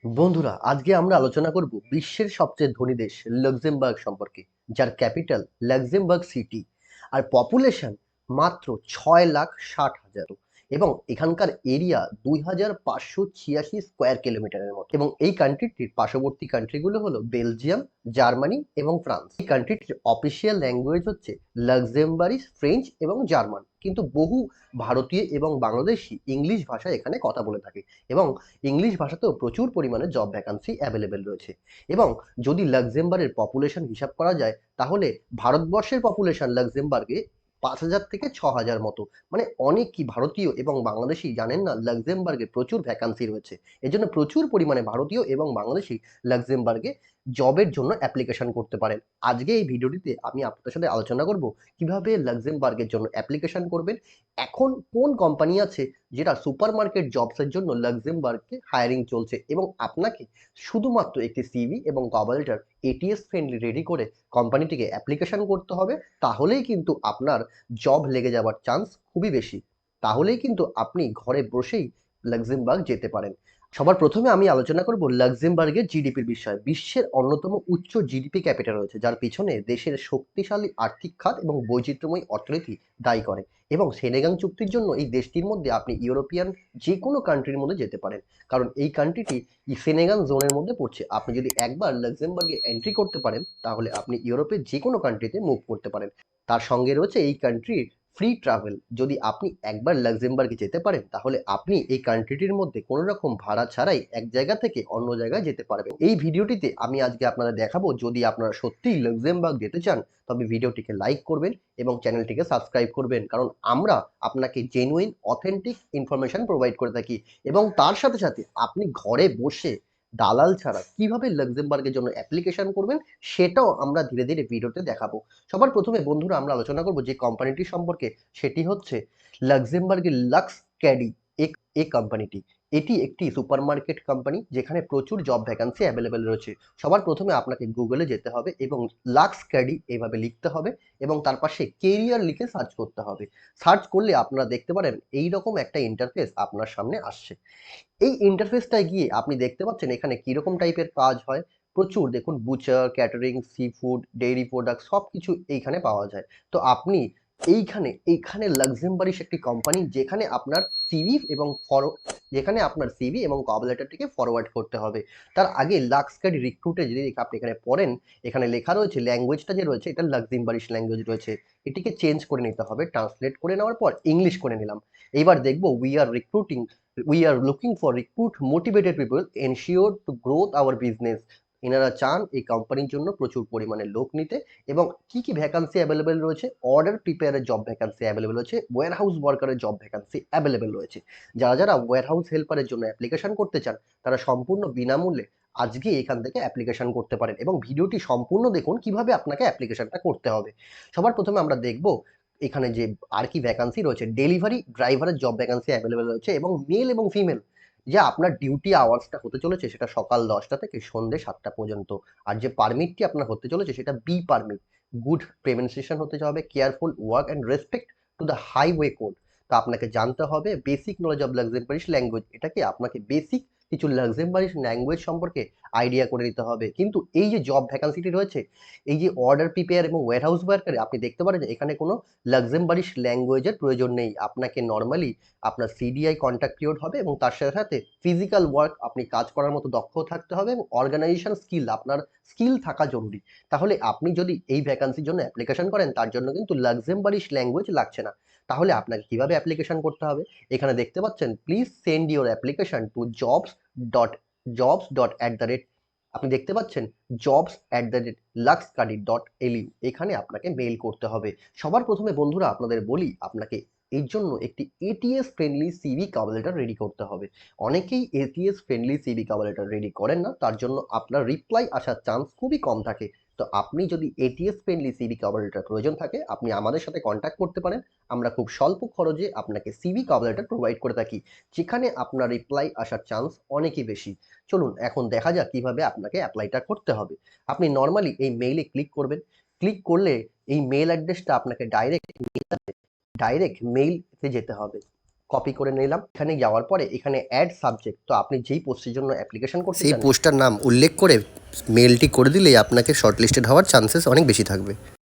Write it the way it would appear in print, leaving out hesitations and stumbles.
বন্ধুরা, আজকে আমরা আলোচনা করব বিশ্বের সবচেয়ে ধনী দেশ লাক্সেমবার্গ সম্পর্কে, যার ক্যাপিটাল লাক্সেমবার্গ সিটি আর পপুলেশন মাত্র 6,60,000 এবং এখানকার এরিয়া 2,586 স্কোয়ার কিলোমিটারের মতো। এবং এই কান্ট্রিটির পার্শ্ববর্তী কান্ট্রিগুলো হলো বেলজিয়াম, জার্মানি এবং ফ্রান্স। এই কান্ট্রিটির অফিসিয়াল ল্যাঙ্গুয়েজ হচ্ছে লাক্সেমবার্গিশ, ফ্রেঞ্চ এবং জার্মান, কিন্তু বহু ভারতীয় এবং বাংলাদেশি ইংলিশ ভাষায় এখানে কথা বলে থাকে এবং ইংলিশ ভাষাতেও প্রচুর পরিমাণে জব ভ্যাকান্সি অ্যাভেলেবেল রয়েছে। এবং যদি লাক্সেমবার্গের পপুলেশন হিসাব করা যায়, তাহলে ভারতবর্ষের পপুলেশন লাক্সেমবার্গে 5,000 থেকে 6,000 মতো। মানে অনেক কি ভারতীয় এবং বাংলাদেশি জানেন না লাক্সেমবার্গে প্রচুর ভ্যাকান্সি রয়েছে। এজন্য প্রচুর পরিমাণে ভারতীয় এবং বাংলাদেশি লাক্সেমবার্গে জবের জন্য অ্যাপ্লিকেশন করতে পারেন। আজকে এই ভিডিওটিতে আমি আপনাদের সাথে আলোচনা করব কিভাবে লাক্সেমবার্গের জন্য অ্যাপ্লিকেশন করবেন, এখন কোন কোম্পানি আছে যেটা সুপারমার্কেট জবসের জন্য লাক্সেমবার্গে হায়ারিং চলছে, এবং আপনাকে শুধুমাত্র একটি সিভি এবং cover letter ATS friendly ready করে কোম্পানিটিকে অ্যাপ্লিকেশন করতে হবে। তাহলেই কিন্তু আপনার জব লেগে যাওয়ার চান্স খুবই বেশি। তাহলেই কিন্তু আপনি ঘরে বসেই লাক্সেমবার্গ যেতে পারেন। সবার প্রথমে আমি আলোচনা করব লাক্সেমবার্গের জিডিপির বিষয়। বিশ্বের অন্যতম উচ্চ জিডিপি ক্যাপিটাল রয়েছে, যার পিছনে দেশের শক্তিশালী আর্থিক খাত এবং বৈচিত্র্যময় অর্থনীতি দায়ী করে। এবং সেনেগাং চুক্তির জন্য এই দেশটির মধ্যে আপনি ইউরোপিয়ান যে কোনো কান্ট্রির মধ্যে যেতে পারেন, কারণ এই কান্ট্রিটি সেনেগাং জোনের মধ্যে পড়ছে। আপনি যদি একবার লাক্সেমবার্গে এন্ট্রি করতে পারেন, তাহলে আপনি ইউরোপের যে কোনো কান্ট্রিতে মুভ করতে পারেন। তার সঙ্গে রয়েছে এই কান্ট্রির ফ্রি ট্রাভেল। যদি আপনি একবার লাক্সেমবার্গে যেতে পারেন, তাহলে আপনি এই কান্ট্রিটির মধ্যে কোনো রকম ভাড়া ছাড়াই এক জায়গা থেকে অন্য জায়গায় যেতে পারবেন। এই ভিডিওটিতে আমি আজকে আপনাদের দেখাবো, যদি আপনারা সত্যিই লাক্সেমবার্গ যেতে চান, তবে ভিডিওটিকে লাইক করবেন এবং চ্যানেলটিকে সাবস্ক্রাইব করবেন, কারণ আমরা আপনাকে জেনুইন অথেন্টিক ইনফরমেশন প্রোভাইড করে থাকি। এবং তার সাথে সাথে আপনি ঘরে বসে দালাল ছাড়া কিভাবে লাক্সেমবার্গের জন্য অ্যাপ্লিকেশন করবেন, সেটাও আমরা ধীরে ধীরে ভিডিওতে দেখাবো। সবার প্রথমে বন্ধুরা আমরা আলোচনা করব যে কোম্পানিটি সম্পর্কে, সেটি হচ্ছে লাক্সেমবার্গের লাক্স ক্যাডি। এই কোম্পানিটি, এটি একটি সুপারমার্কেট কোম্পানি যেখানে প্রচুর জব ভ্যাকান্সি অ্যাভেলেবেল রয়েছে। সবার প্রথমে আপনাকে গুগলে যেতে হবে এবং লাক্স ক্যাডি এভাবে লিখতে হবে এবং তার পাশে কেরিয়ার লিখে সার্চ করতে হবে। সার্চ করলে আপনারা দেখতে পারেন এই রকম একটা ইন্টারফেস আপনার সামনে আসছে। এই ইন্টারফেসটায় গিয়ে আপনি দেখতে পাচ্ছেন এখানে কিরকম টাইপের কাজ হয়। প্রচুর দেখুন, Butcher, catering, sea food, dairy product সবকিছু এইখানে পাওয়া যায়। তো আপনি এইখানে লাক্সেমবার্গিশ একটি কোম্পানি, যেখানে আপনার সিভি এবং যেখানে আপনার সিভি এবং কভার লেটারটিকে ফরওয়ার্ড করতে হবে। তার আগে লাক্সকার্ড রিক্রুটে যদি আপনি এখানে পড়েন, এখানে লেখা রয়েছে ল্যাঙ্গুয়েজটা যে রয়েছে এটা লাক্সেমবার্গিশ ল্যাঙ্গুয়েজ রয়েছে। এটিকে চেঞ্জ করে নিতে হবে। ট্রান্সলেট করে নেওয়ার পর ইংলিশ করে নিলাম। এইবার দেখবো we are looking for recruit motivated people ensure to growth our business। এনারা চান এই কোম্পানির জন্য প্রচুর পরিমাণে লোক নিতে। এবং কি কি ভ্যাকান্সি অ্যাভেলেবেল রয়েছে, অর্ডার প্রিপেয়ারের জব ভ্যাকান্সি অ্যাভেলেবেল রয়েছে, ওয়্যারহাউস ওয়ার্কারের জব ভ্যাকান্সি অ্যাভেলেবেল রয়েছে। যারা যারা ওয়্যারহাউস হেল্পারের জন্য অ্যাপ্লিকেশন করতে চান, তারা সম্পূর্ণ বিনামূল্যে আজকে এখান থেকে অ্যাপ্লিকেশন করতে পারেন। এবং ভিডিওটি সম্পূর্ণ দেখুন কিভাবে আপনাকে অ্যাপ্লিকেশনটা করতে হবে। সবার প্রথমে আমরা দেখব এখানে যে আর কি ভ্যাকান্সি রয়েছে। ডেলিভারি ড্রাইভারের জব ভ্যাকান্সি অ্যাভেলেবেল রয়েছে এবং মেল এবং ফিমেল। যে আপনার ডিউটি আওয়ার্সটা হতে চলেছে সেটা সকাল 10টা থেকে সন্ধ্যে 7টা পর্যন্ত। আর যে পারমিটটি আপনার হতে চলেছে সেটা বি পারমিট। গুড প্রেভেনশন হতে হবে, careful work and respect to the highway code. তা আপনাকে জানতে হবে বেসিক নলেজ অফ লাক্সেমবার্গিশ ল্যাঙ্গুয়েজ। এটাকে আপনাকে বেসিক কিছু লাক্সেমবার্গিশ ল্যাঙ্গুয়েজ সম্পর্কে আইডিয়া করে নিতে হবে। কিন্তু এই যে জব ভ্যাকান্সিটি রয়েছে, এই যে অর্ডার প্রিপেয়ার এবং ওয়্যারহাউস ওয়ার্কারে, আপনি দেখতে পারেন যে এখানে কোনো লাক্সেমবার্গিশ ল্যাঙ্গুয়েজের প্রয়োজন নেই। আপনাকে নর্মালি আপনার সিডিআই কন্ট্যাক্ট পিরিয়ড হবে এবং তার সাথে সাথে ফিজিক্যাল ওয়ার্ক, আপনি কাজ করার মতো দক্ষ থাকতে হবে এবং অর্গানাইজেশন স্কিল, আপনার স্কিল থাকা জরুরি। তাহলে আপনি যদি এই ভ্যাকান্সির জন্য অ্যাপ্লিকেশন করেন, তার জন্য কিন্তু লাক্সেমবার্গিশ ল্যাঙ্গুয়েজ লাগছে না। তাহলে আপনাকে কিভাবে অ্যাপ্লিকেশন করতে হবে, এখানে দেখতে পাচ্ছেন please send your application to jobs.@, আপনি দেখতে পাচ্ছেন jobs@luxcardi.lu, এখানে আপনাকে মেইল করতে হবে। সবার প্রথমে বন্ধুরা আপনাদের বলি, আপনাকে এর জন্য একটি ATS friendly CV cover letter ready করতে হবে। অনেকেই ATS friendly CV cover letter ready করেন না, তার জন্য আপনার রিপ্লাই আসার চান্স খুবই কম থাকে। তো আপনি যদি ATS friendly CV cover letter প্রয়োজন থাকে, আপনি আমাদের সাথে কন্ট্যাক্ট করতে পারেন। আমরা খুব স্বল্প খরচে আপনাকে সিভি কভার লেটার প্রোভাইড করে থাকি, যেখানে আপনার রিপ্লাই আসার চান্স অনেকই বেশি। চলুন এখন দেখা যাক কিভাবে আপনাকে অ্যাপ্লাইটা করতে হবে। আপনি নর্মালি এই মেইলে ক্লিক করবেন। ক্লিক করলে এই মেইল অ্যাড্রেসটা আপনাকে ডাইরেক্ট মেইলতে যেতে হবে। কপি করে নিলাম। এখানে যাওয়ার পরে এখানে অ্যাড সাবজেক্ট, তো আপনি যেই পোস্টের জন্য অ্যাপ্লিকেশন করতে সেই চান পোস্টটার নাম উল্লেখ করে মেলটি করে দিলেই আপনাকে শর্টলিস্টেড হওয়ার চান্সেস অনেক বেশি থাকবে।